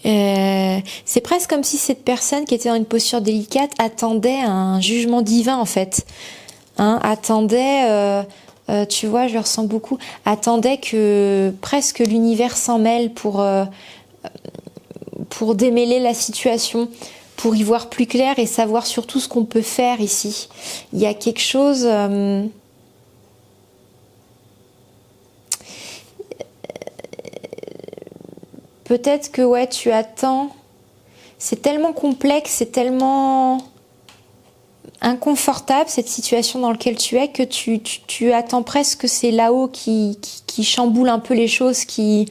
C'est presque comme si cette personne qui était dans une posture délicate attendait un jugement divin, en fait. Attendait, tu vois, je le ressens beaucoup, attendait que presque l'univers s'en mêle pour démêler la situation, pour y voir plus clair et savoir surtout ce qu'on peut faire ici. Il y a quelque chose... Peut-être que ouais, tu attends. C'est tellement complexe, c'est tellement inconfortable cette situation dans laquelle tu es que tu attends presque que c'est là-haut qui chamboule un peu les choses, qui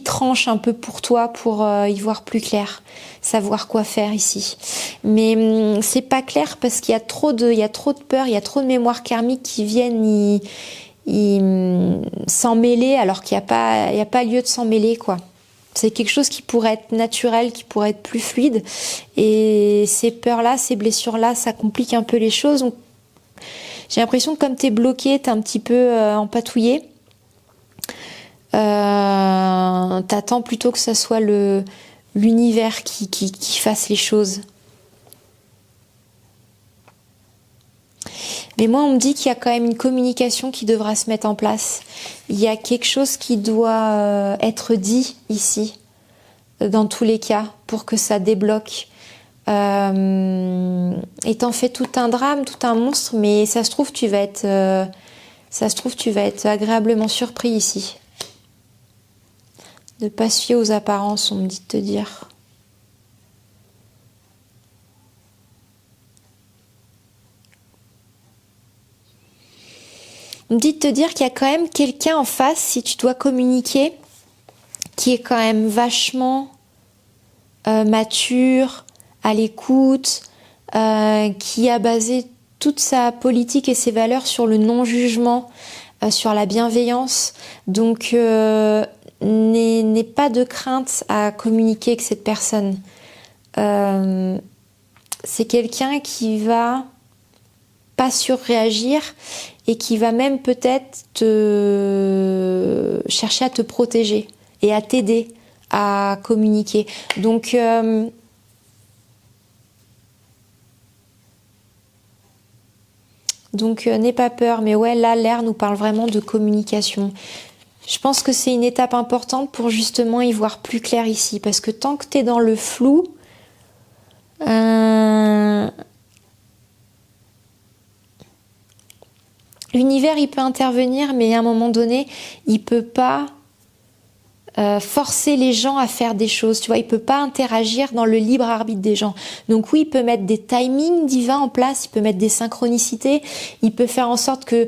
tranche un peu pour toi pour y voir plus clair, savoir quoi faire ici. Mais c'est pas clair parce qu'il y a trop de peur, il y a trop de mémoires karmiques qui viennent s'en mêler alors qu'il n'y a pas lieu de s'en mêler, quoi. C'est quelque chose qui pourrait être naturel, qui pourrait être plus fluide. Et ces peurs-là, ces blessures-là, ça complique un peu les choses. Donc, j'ai l'impression que comme t'es bloqué, t'es un petit peu empatouillé. T'attends plutôt que ça soit l'univers qui fasse les choses. Mais moi, on me dit qu'il y a quand même une communication qui devra se mettre en place. Il y a quelque chose qui doit être dit ici, dans tous les cas, pour que ça débloque. Et t'en fais tout un drame, tout un monstre, mais ça se trouve, tu vas être agréablement surpris ici. Ne pas se fier aux apparences, on me dit de te dire. On me dit de te dire qu'il y a quand même quelqu'un en face, si tu dois communiquer, qui est quand même vachement mature, à l'écoute, qui a basé toute sa politique et ses valeurs sur le non-jugement, sur la bienveillance. Donc, n'aie pas de crainte à communiquer avec cette personne. C'est quelqu'un qui va pas surréagir et qui va même peut-être chercher à te protéger et à t'aider à communiquer. Donc n'aie pas peur, mais ouais, là l'air nous parle vraiment de communication. Je pense que c'est une étape importante pour justement y voir plus clair ici, parce que tant que t'es dans le flou, l'univers, il peut intervenir, mais à un moment donné, il peut pas forcer les gens à faire des choses. Tu vois, il peut pas interagir dans le libre arbitre des gens. Donc oui, il peut mettre des timings divins en place, il peut mettre des synchronicités, il peut faire en sorte que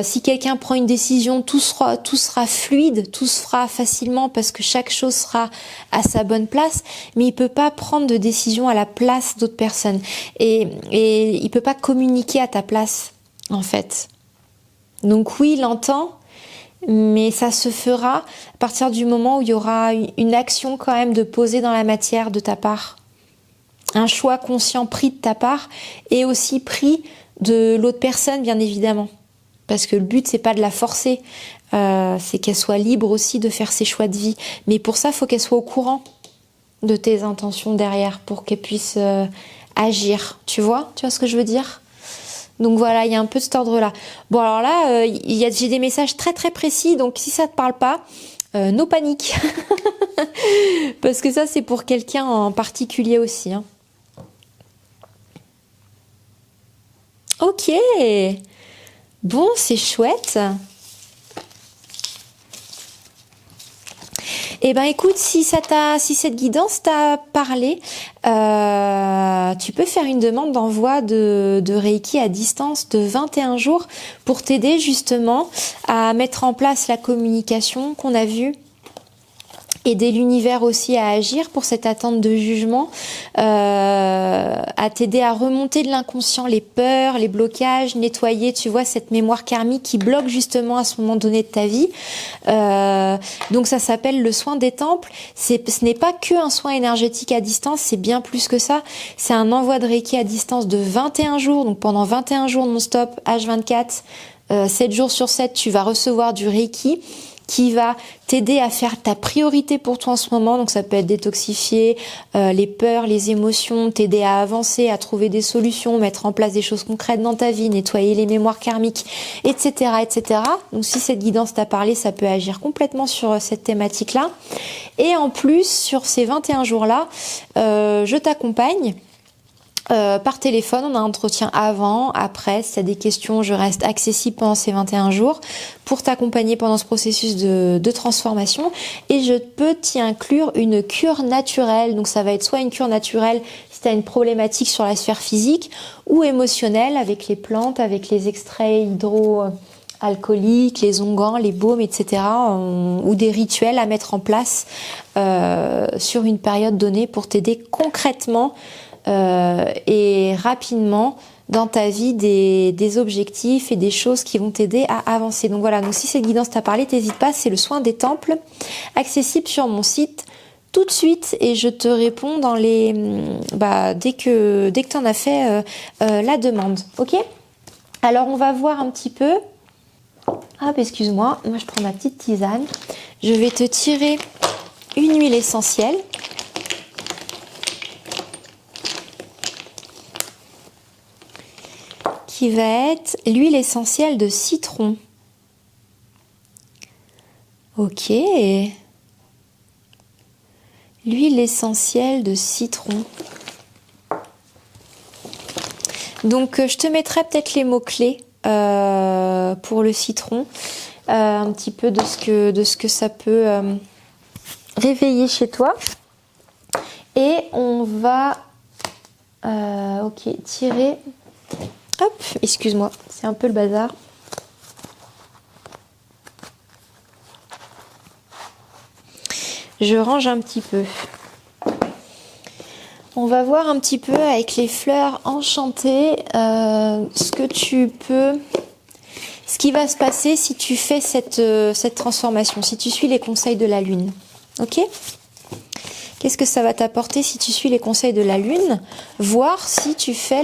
si quelqu'un prend une décision, tout sera fluide, tout se fera facilement parce que chaque chose sera à sa bonne place, mais il peut pas prendre de décision à la place d'autres personnes. Et il peut pas communiquer à ta place, en fait. Donc oui, il entend, mais ça se fera à partir du moment où il y aura une action quand même de poser dans la matière de ta part. Un choix conscient pris de ta part et aussi pris de l'autre personne, bien évidemment. Parce que le but, c'est pas de la forcer, c'est qu'elle soit libre aussi de faire ses choix de vie. Mais pour ça, il faut qu'elle soit au courant de tes intentions derrière pour qu'elle puisse agir. Tu vois ce que je veux dire ? Donc voilà, il y a un peu de cet ordre-là. Bon alors là, j'ai des messages très très précis, donc si ça te parle pas, no panique. Parce que ça c'est pour quelqu'un en particulier aussi. Hein. Ok, bon c'est chouette. Eh ben écoute, si cette guidance t'a parlé, tu peux faire une demande d'envoi de Reiki à distance de 21 jours pour t'aider justement à mettre en place la communication qu'on a vue. Aider l'univers aussi à agir pour cette attente de jugement, à t'aider à remonter de l'inconscient les peurs, les blocages, nettoyer, tu vois, cette mémoire karmique qui bloque justement à ce moment donné de ta vie. Donc ça s'appelle le soin des temples. Ce n'est pas que un soin énergétique à distance, c'est bien plus que ça. C'est un envoi de Reiki à distance de 21 jours, donc pendant 21 jours non-stop, H24, 7 jours sur 7, tu vas recevoir du Reiki qui va t'aider à faire ta priorité pour toi en ce moment. Donc ça peut être détoxifier les peurs, les émotions, t'aider à avancer, à trouver des solutions, mettre en place des choses concrètes dans ta vie, nettoyer les mémoires karmiques, etc., etc. Donc si cette guidance t'a parlé, ça peut agir complètement sur cette thématique-là. Et en plus, sur ces 21 jours-là, je t'accompagne. Par téléphone, on a un entretien avant, après, si tu as des questions, je reste accessible pendant ces 21 jours pour t'accompagner pendant ce processus de transformation, et je peux t'y inclure une cure naturelle. Donc ça va être soit une cure naturelle si tu as une problématique sur la sphère physique, ou émotionnelle avec les plantes, avec les extraits hydroalcooliques, les onguents, les baumes, etc. Ou des rituels à mettre en place sur une période donnée pour t'aider concrètement et rapidement dans ta vie des objectifs et des choses qui vont t'aider à avancer. Donc voilà, donc si cette guidance t'a parlé, t'hésites pas, c'est le soin des temples, accessible sur mon site tout de suite, et je te réponds dans les dès que t'en as fait la demande. Ok? Alors on va voir un petit peu. Ah excuse-moi, moi je prends ma petite tisane. Je vais te tirer une huile essentielle. Qui va être l'huile essentielle de citron. Ok. L'huile essentielle de citron. Donc je te mettrai peut-être les mots-clés pour le citron. Un petit peu de ce que ça peut réveiller chez toi. Et on va tirer. Hop, excuse-moi, c'est un peu le bazar. Je range un petit peu. On va voir un petit peu avec les fleurs enchantées ce qui va se passer si tu fais cette transformation, si tu suis les conseils de la lune. Ok ? Qu'est-ce que ça va t'apporter si tu suis les conseils de la lune? Voir si tu fais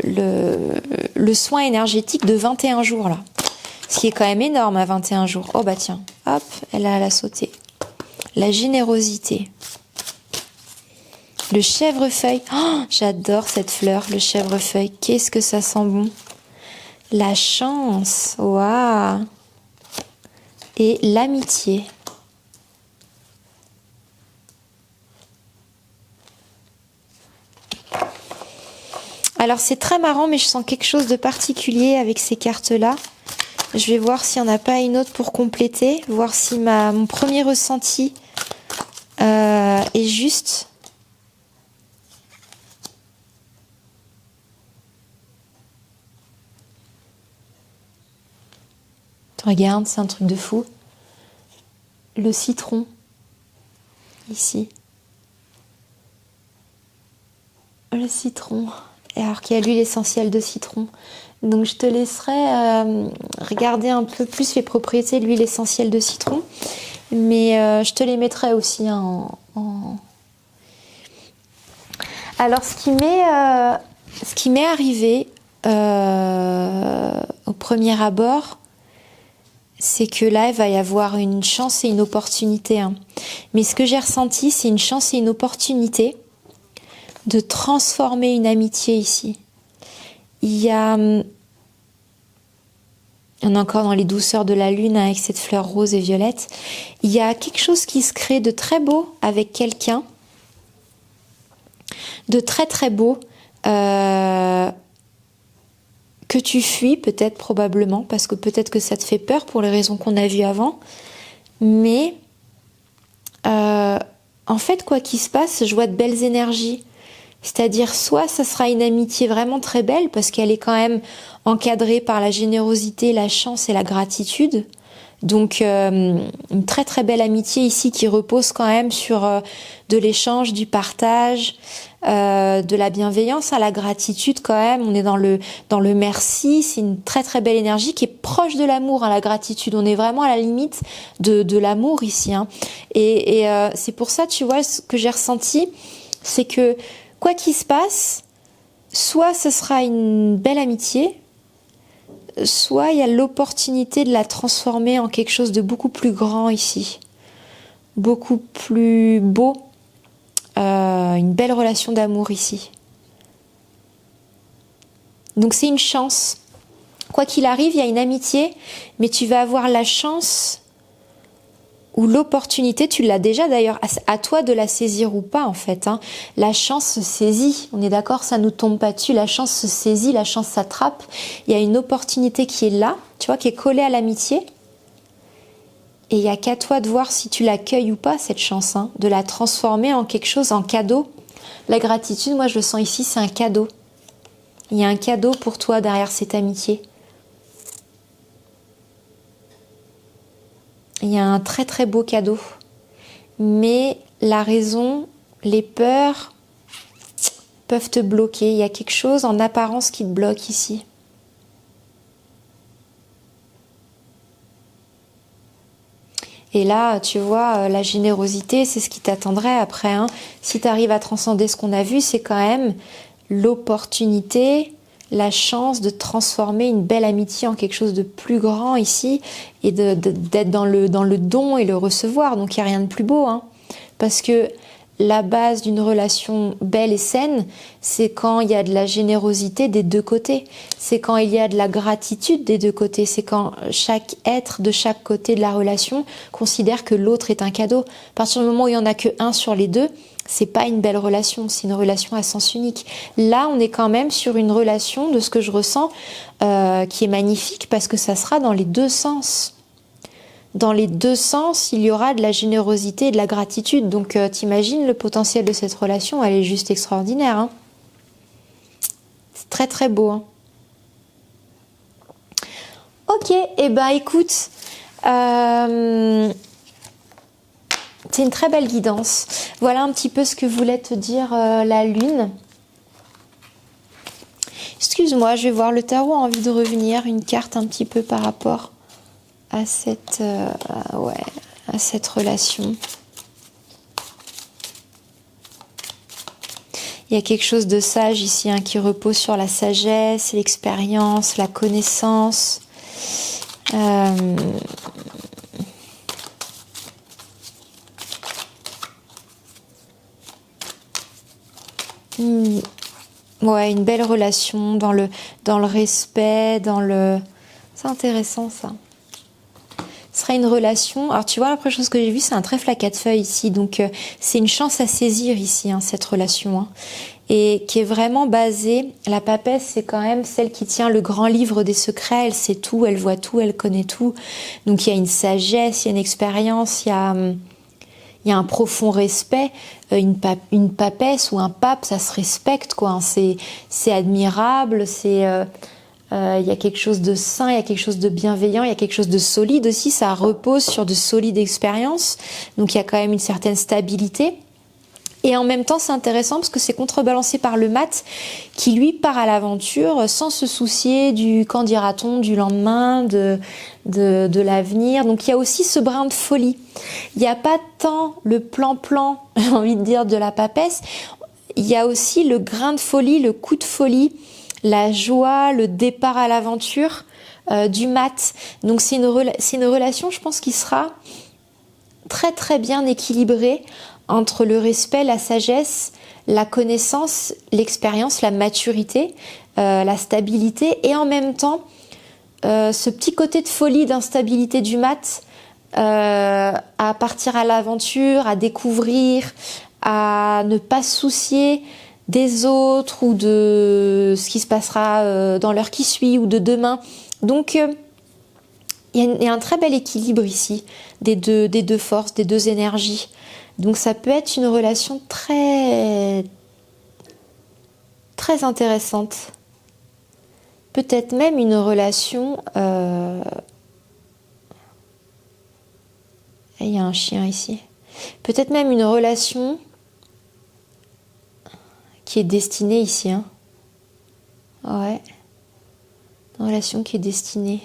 le soin énergétique de 21 jours là. Ce qui est quand même énorme à 21 jours. Oh bah tiens, hop, elle a sauté. La générosité. Le chèvrefeuille. Oh, j'adore cette fleur, le chèvrefeuille. Qu'est-ce que ça sent bon. La chance. Waouh. Et l'amitié. Alors c'est très marrant, mais je sens quelque chose de particulier avec ces cartes-là. Je vais voir s'il n'y en a pas une autre pour compléter, voir si mon premier ressenti est juste. Regarde, c'est un truc de fou. Le citron, ici. Le citron. Et alors qu'il y a l'huile essentielle de citron. Donc je te laisserai regarder un peu plus les propriétés de l'huile essentielle de citron. Mais je te les mettrai aussi en... Alors ce qui m'est arrivé au premier abord, c'est que là, il va y avoir une chance et une opportunité. Hein. Mais ce que j'ai ressenti, c'est une chance et une opportunité de transformer une amitié ici. Il y en a encore dans les douceurs de la lune avec cette fleur rose et violette. Il y a quelque chose qui se crée de très beau avec quelqu'un, de très très beau, que tu fuis peut-être probablement, parce que peut-être que ça te fait peur pour les raisons qu'on a vues avant, mais en fait, quoi qu'il se passe, je vois de belles énergies. C'est-à-dire, soit ça sera une amitié vraiment très belle, parce qu'elle est quand même encadrée par la générosité, la chance et la gratitude. Donc, une très très belle amitié ici qui repose quand même sur de l'échange, du partage, de la bienveillance, à la gratitude quand même. On est dans le merci. C'est une très très belle énergie qui est proche de l'amour, hein, la gratitude. On est vraiment à la limite de l'amour ici. Hein. Et c'est pour ça, tu vois, ce que j'ai ressenti, c'est que quoi qu'il se passe, soit ce sera une belle amitié, soit il y a l'opportunité de la transformer en quelque chose de beaucoup plus grand ici, beaucoup plus beau, une belle relation d'amour ici. Donc c'est une chance. Quoi qu'il arrive, il y a une amitié, mais tu vas avoir la chance ou l'opportunité, tu l'as déjà d'ailleurs, à toi de la saisir ou pas en fait. Hein. La chance se saisit, on est d'accord, ça nous tombe pas dessus, la chance se saisit, la chance s'attrape. Il y a une opportunité qui est là, tu vois, qui est collée à l'amitié. Et il n'y a qu'à toi de voir si tu l'accueilles ou pas, cette chance, hein, de la transformer en quelque chose, en cadeau. La gratitude, moi je le sens ici, c'est un cadeau. Il y a un cadeau pour toi derrière cette amitié. Il y a un très très beau cadeau. Mais la raison, les peurs peuvent te bloquer. Il y a quelque chose en apparence qui te bloque ici. Et là, tu vois, la générosité, c'est ce qui t'attendrait après. Hein. Si tu arrives à transcender ce qu'on a vu, c'est quand même l'opportunité, la chance de transformer une belle amitié en quelque chose de plus grand ici et d'être dans le don et le recevoir. Donc il n'y a rien de plus beau. Hein. Parce que la base d'une relation belle et saine, c'est quand il y a de la générosité des deux côtés. C'est quand il y a de la gratitude des deux côtés. C'est quand chaque être de chaque côté de la relation considère que l'autre est un cadeau. À partir du moment où il n'y en a qu'un sur les deux, c'est pas une belle relation, c'est une relation à sens unique. Là, on est quand même sur une relation, de ce que je ressens, qui est magnifique parce que ça sera dans les deux sens. Dans les deux sens, il y aura de la générosité et de la gratitude. Donc, t'imagines le potentiel de cette relation, elle est juste extraordinaire. Hein. C'est très très beau. Hein. Ok, et ben écoute, c'est une très belle guidance. Voilà un petit peu ce que voulait te dire la lune. Excuse-moi, je vais voir, le tarot a envie de revenir, une carte un petit peu par rapport à cette relation. Il y a quelque chose de sage ici, hein, qui repose sur la sagesse, l'expérience, la connaissance. Ouais, une belle relation dans le respect, C'est intéressant ça. Ce sera une relation... Alors tu vois, la première chose que j'ai vue, c'est un trèfle à quatre feuilles ici. Donc c'est une chance à saisir ici, hein, cette relation. Hein, et qui est vraiment basée... La papesse, c'est quand même celle qui tient le grand livre des secrets. Elle sait tout, elle voit tout, elle connaît tout. Donc il y a une sagesse, il y a une expérience, il y a un profond respect. Une papesse ou un pape, ça se respecte, quoi. Hein, c'est admirable, il y a quelque chose de sain, il y a quelque chose de bienveillant, il y a quelque chose de solide aussi, ça repose sur de solides expériences, donc il y a quand même une certaine stabilité. Et en même temps, c'est intéressant parce que c'est contrebalancé par le mat qui, lui, part à l'aventure sans se soucier du qu'en dira-t-on du lendemain, de l'avenir. Donc il y a aussi ce brin de folie. Il n'y a pas tant le plan-plan, j'ai envie de dire, de la papesse. Il y a aussi le grain de folie, le coup de folie, la joie, le départ à l'aventure du mat. Donc c'est une relation, je pense, qui sera très très bien équilibrée entre le respect, la sagesse, la connaissance, l'expérience, la maturité, la stabilité et en même temps ce petit côté de folie, d'instabilité du mat, à partir à l'aventure, à découvrir, à ne pas se soucier des autres ou de ce qui se passera dans l'heure qui suit ou de demain. Donc il y a un très bel équilibre ici des deux forces, des deux énergies. Donc ça peut être une relation très intéressante. Peut-être même une relation... Il y a un chien ici. Peut-être même une relation qui est destinée ici. Hein. Ouais. Une relation qui est destinée.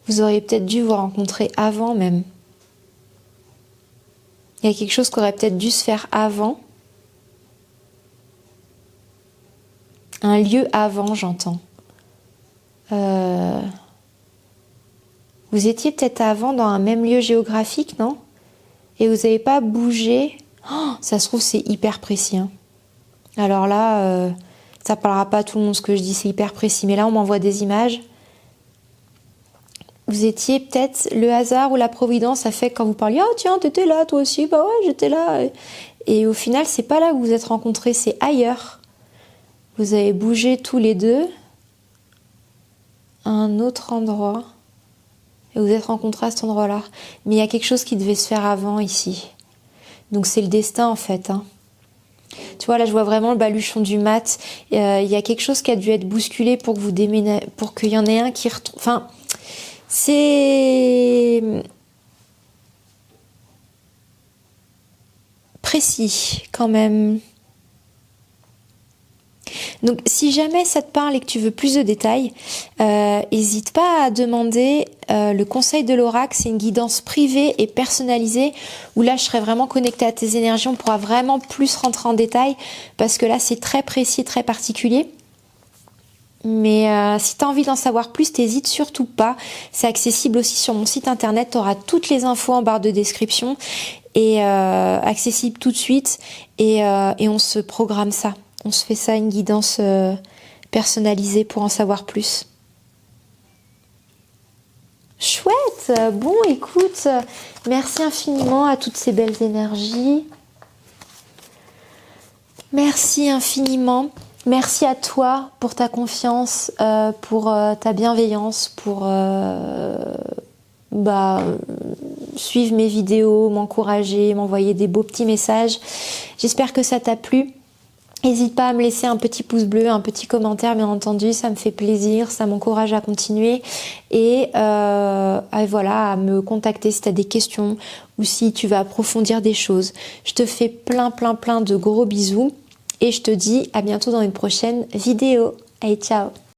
Vous auriez peut-être dû vous rencontrer avant même. Il y a quelque chose qui aurait peut-être dû se faire avant. Un lieu avant, j'entends. Vous étiez peut-être avant dans un même lieu géographique, non? Et vous n'avez pas bougé. Oh, ça se trouve, c'est hyper précis. Hein. Alors là, ça parlera pas à tout le monde ce que je dis, c'est hyper précis. Mais là, on m'envoie des images. Vous étiez peut-être, le hasard ou la providence a fait que quand vous parliez, oh tiens, t'étais là toi aussi, bah ouais, j'étais là. Et au final, c'est pas là que vous vous êtes rencontrés, c'est ailleurs. Vous avez bougé tous les deux à un autre endroit. Et vous êtes rencontrés à cet endroit-là. Mais il y a quelque chose qui devait se faire avant ici. Donc c'est le destin en fait. Hein. Tu vois, là je vois vraiment le baluchon du mat. Il y a quelque chose qui a dû être bousculé pour que vous déménagez, pour qu'il y en ait un qui retrouve. Enfin, c'est précis quand même. Donc si jamais ça te parle et que tu veux plus de détails, n'hésite pas à demander le conseil de l'oracle. C'est une guidance privée et personnalisée où là je serai vraiment connectée à tes énergies. On pourra vraiment plus rentrer en détail parce que là c'est très précis, très particulier. Mais si tu as envie d'en savoir plus, t'hésites surtout pas. C'est accessible aussi sur mon site internet. Tu auras toutes les infos en barre de description et accessible tout de suite. Et on se programme ça. On se fait ça, une guidance personnalisée pour en savoir plus. Chouette! Bon, écoute, merci infiniment à toutes ces belles énergies. Merci infiniment. Merci à toi pour ta confiance, pour ta bienveillance, pour suivre mes vidéos, m'encourager, m'envoyer des beaux petits messages. J'espère que ça t'a plu. N'hésite pas à me laisser un petit pouce bleu, un petit commentaire, bien entendu, ça me fait plaisir, ça m'encourage à continuer. Et voilà, à me contacter si tu as des questions ou si tu vas approfondir des choses. Je te fais plein de gros bisous et je te dis à bientôt dans une prochaine vidéo. Allez, ciao!